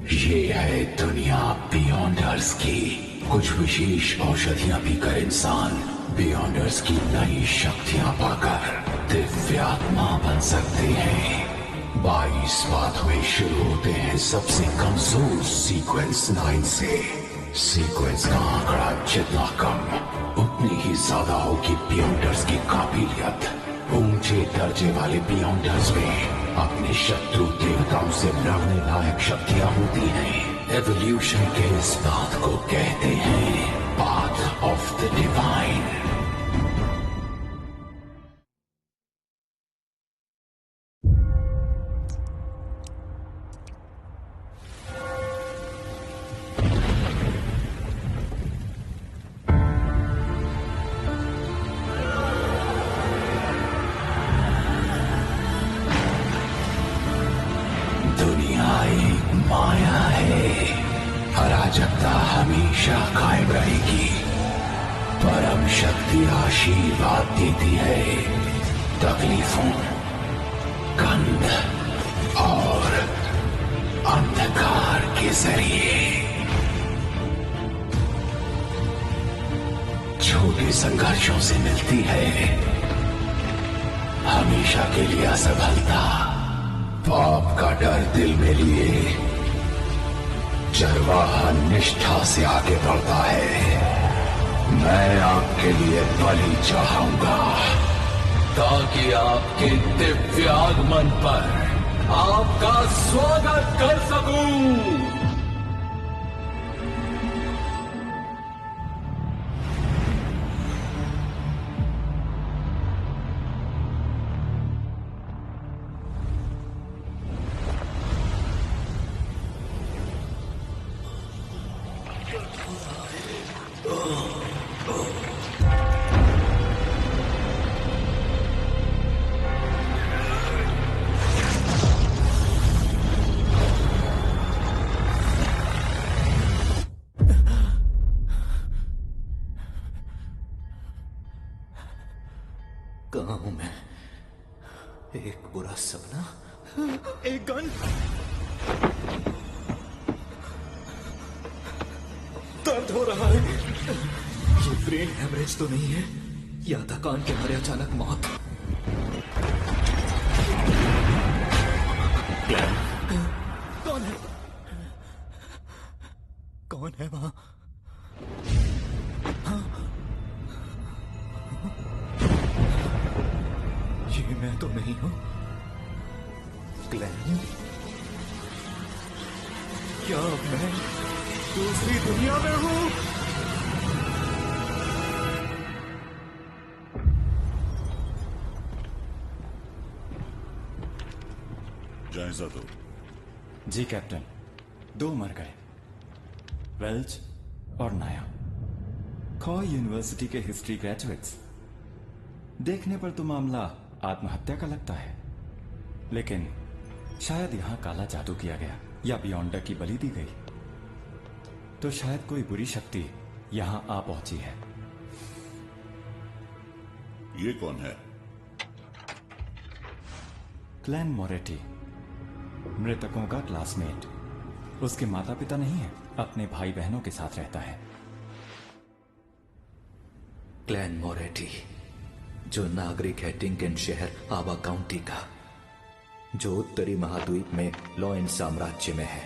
ये है दुनिया बियॉन्डर्स की। कुछ विशेष औषधियां पीकर इंसान बियॉन्डर्स की नई शक्तियां पाकर दिव्यात्मा बन सकते हैं। 22 पाथवे शुरू होते हैं सबसे कमजोर सीक्वेंस 9 से। सीक्वेंस का आंकड़ा जितना कम उतनी ही ज्यादा होगी बियॉन्डर्स की काबिलियत। ऊंचे दर्जे वाले बियॉन्डर्स में अपने शत्रु देवताओं से लड़ने लायक शक्तियां होती हैं। एवोल्यूशन के इस पाथ को कहते हैं पाथ ऑफ द डिवाइन। माया है, अराजकता हमेशा कायम रहेगी। परम शक्ति आशीर्वाद देती है तकलीफों, गंध और अंधकार के जरिए। छोटे संघर्षों से मिलती है हमेशा के लिए असफलता। पाप का डर दिल में लिए चरवाहा निष्ठा से आगे बढ़ता है। मैं आपके लिए बलि चाहूंगा ताकि आपके दिव्य आगमन पर आपका स्वागत कर सकूं। कहाँ हूं मैं? एक बुरा सपना, एक गन, दर्द हो रहा है। ये ब्रेन हेमरेज तो नहीं है या थकान के मारे अचानक मौत? कौन है? कौन है वहां? ये मैं तो नहीं हूं। ग्लेन, क्या मैं दूसरी दुनिया में हूं? जायजा दो। जी कैप्टन, 2 मर गए, वेल्च और नाया। खॉ यूनिवर्सिटी के हिस्ट्री ग्रेजुएट्स। देखने पर तो मामला आत्महत्या का लगता है, लेकिन शायद यहां काला जादू किया गया या बियॉन्डर की बलि दी गई। तो शायद कोई बुरी शक्ति यहां आ पहुंची है। ये कौन है? क्लैन मोरेटी, मृतकों का क्लासमेट। उसके माता पिता नहीं है, अपने भाई बहनों के साथ रहता है। क्लैन मोरेटी, जो नागरिक है टिंकन शहर आवा काउंटी का, जो उत्तरी महाद्वीप में लॉयन साम्राज्य में है।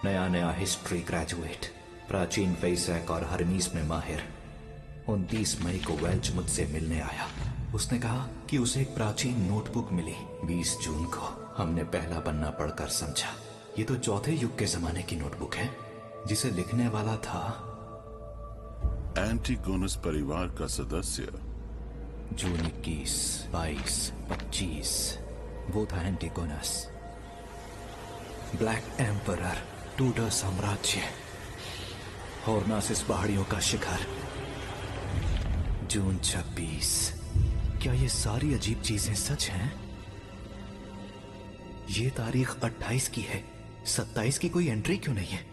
नया हिस्ट्री ग्रेजुएट, प्राचीन वैसैक और हरमीज में माहिर। 29 मई को वेल्च मुझसे मिलने आया। उसने कहा कि उसे एक प्राचीन नोटबुक मिली। 20 जून को हमने पहला पन्ना पढ़कर समझा ये तो चौथे युग के जमाने की नोटबुक है, जिसे लिखने वाला था एंटिगोनस परिवार का सदस्य। जून 21, 22, 25 वो था एंटिगोनस। ब्लैक एम्परर, टूडर साम्राज्य, हॉर्नासिस पहाड़ियों का शिखर। जून 26। क्या ये सारी अजीब चीजें सच हैं? ये तारीख 28 की है, 27 की कोई एंट्री क्यों नहीं है?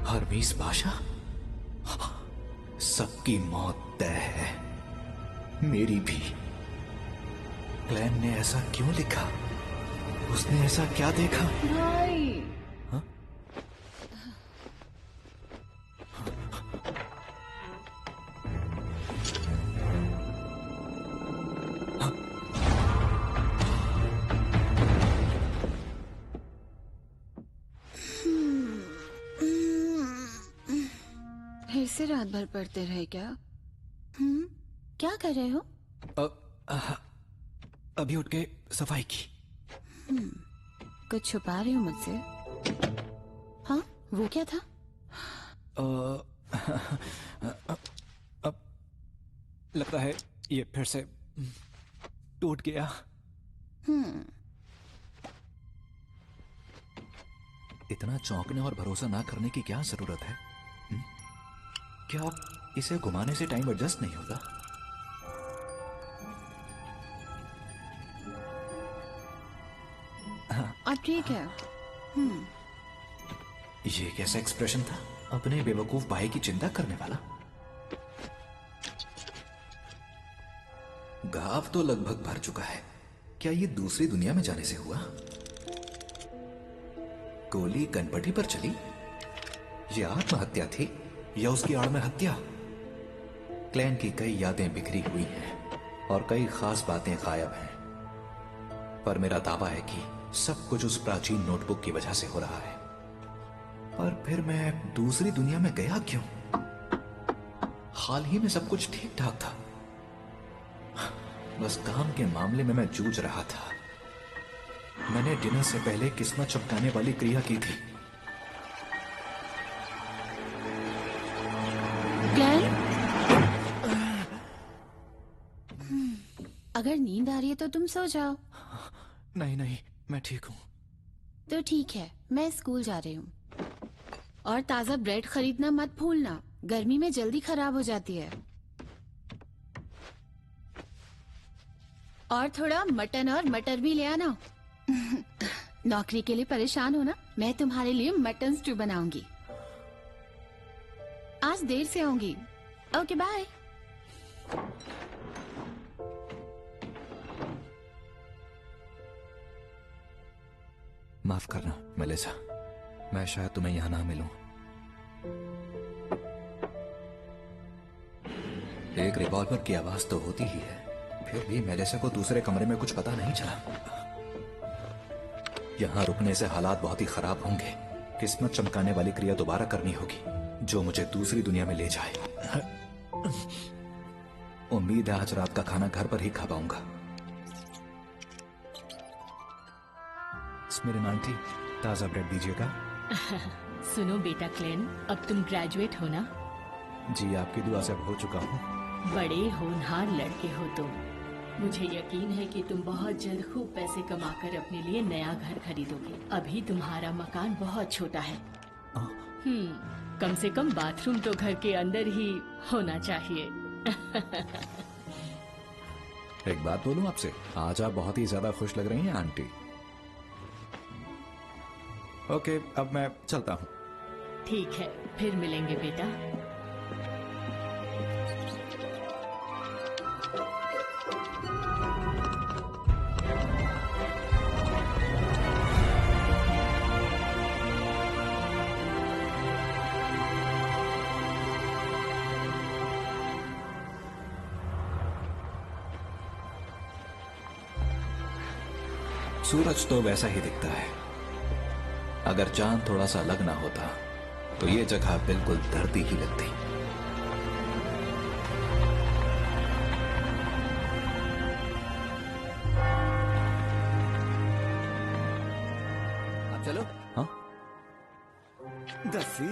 हरमीज पाशा, सबकी मौत तय है, मेरी भी। क्लैन ने ऐसा क्यों लिखा? उसने ऐसा क्या देखा? भाई फिर से रात भर पढ़ते रहे क्या? क्या कर रहे हो? अभी उठ के सफाई की। कुछ छुपा रहे हो मुझसे? हाँ, वो क्या था? अब लगता है ये फिर से टूट गया। इतना चौंकने और भरोसा ना करने की क्या जरूरत है? क्या इसे घुमाने से टाइम एडजस्ट नहीं होता? अब ठीक है। ये कैसा एक्सप्रेशन था? अपने बेवकूफ भाई की चिंता करने वाला। घाव तो लगभग भर चुका है। क्या ये दूसरी दुनिया में जाने से हुआ? गोली कनपटी पर चली? ये आत्महत्या थी या उसकी आड़ में हत्या? क्लैन की कई यादें बिखरी हुई हैं और कई खास बातें गायब हैं, पर मेरा दावा है कि सब कुछ उस प्राचीन नोटबुक की वजह से हो रहा है। पर फिर मैं दूसरी दुनिया में गया क्यों? हाल ही में सब कुछ ठीक ठाक था। बस काम के मामले में मैं जूझ रहा था। मैंने डिनर से पहले किस्मत चमकाने वाली क्रिया की थी। क्लैन? अगर नींद आ रही है तो तुम सो जाओ। नहीं नहीं, मैं ठीक हूं। तो ठीक है, मैं स्कूल जा रही हूँ। और ताजा ब्रेड खरीदना मत भूलना, गर्मी में जल्दी खराब हो जाती है। और थोड़ा मटन और मटर भी ले आना। नौकरी के लिए परेशान हो ना? मैं तुम्हारे लिए मटन स्टू बनाऊंगी। आज देर से आऊंगी। Okay bye. माफ करना मेलिसा, मैं शायद तुम्हें यहां ना मिलूं। एक रिवॉल्वर की आवाज तो होती ही है, फिर भी मेलिसा को दूसरे कमरे में कुछ पता नहीं चला। यहां रुकने से हालात बहुत ही खराब होंगे। किस्मत चमकाने वाली क्रिया दोबारा करनी होगी, जो मुझे दूसरी दुनिया में ले जाए। उम्मीद है आज रात का खाना घर पर ही खा पाऊंगा। मेरे आंटी, ताजा ब्रेड दीजिएगा। सुनो बेटा क्लेन, अब तुम ग्रेजुएट हो ना? जी, आपकी दुआ से अब हो चुका हूँ। बड़े होनहार लड़के हो तुम। मुझे यकीन है कि तुम बहुत जल्द खूब पैसे कमाकर अपने लिए नया घर खरीदोगे। अभी तुम्हारा मकान बहुत छोटा है। कम से कम बाथरूम तो घर के अंदर ही होना चाहिए। एक बात बोलूं आपसे, आज आप बहुत ही ज्यादा खुश लग रही हैं आंटी। ओके, अब मैं चलता हूँ। ठीक है, फिर मिलेंगे बेटा। सूरज तो वैसा ही दिखता है। अगर चांद थोड़ा सा अलग ना होता तो ये जगह बिल्कुल धरती ही लगती। अब चलो। हाँ, दस्सी,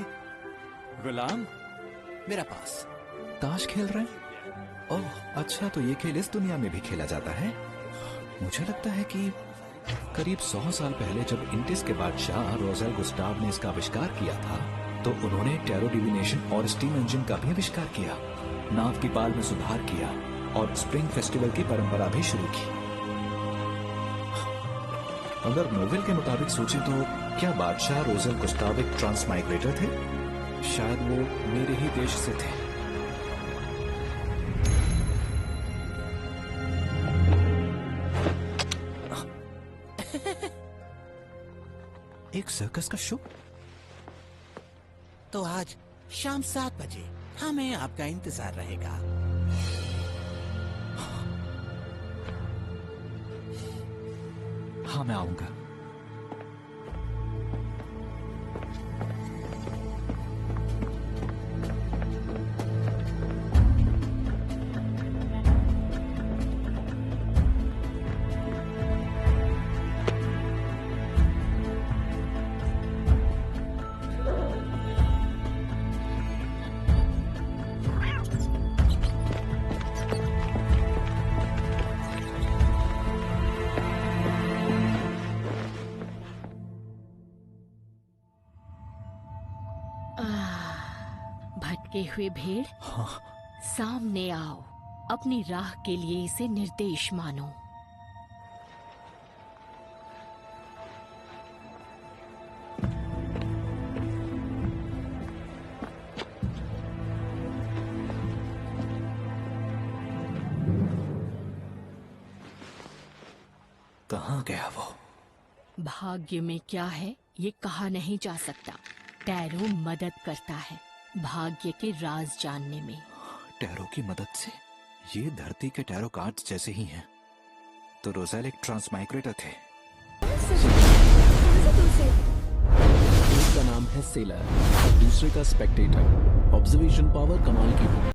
गुलाम, मेरा पास। ताश खेल रहे हैं? ओह अच्छा, तो ये खेल इस दुनिया में भी खेला जाता है। मुझे लगता है कि करीब 100 साल पहले जब इंडिस के बादशाह रोजेल गुस्टाव ने इसका आविष्कार किया था, तो उन्होंने टैरो डिविनेशन और स्टीम इंजन का भी आविष्कार किया, नाव की पाल में सुधार किया और स्प्रिंग फेस्टिवल की परंपरा भी शुरू की। अगर नोवेल के मुताबिक सोचे तो क्या बादशाह रोजेल गुस्टाव एक ट्रांस माइग्रेटर थे? शायद वो मेरे ही देश से थे। एक सर्कस का शो? तो आज शाम 7 बजे हमें आपका इंतजार रहेगा। हाँ, मैं आऊंगा। भटके हुए भेड़, सामने आओ। अपनी राह के लिए इसे निर्देश मानो। कहाँ गया वो? भाग्य में क्या है ये कहा नहीं जा सकता। टैरो मदद करता है भाग्य के राज जानने में। टैरो की मदद से? ये धरती के टैरो कार्ड्स जैसे ही हैं। तो रोज़ेल एक ट्रांसमाइग्रेटर थे। एक का नाम है सेलर और दूसरे का स्पेक्टेटर। ऑब्जर्वेशन पावर कमाल की हो।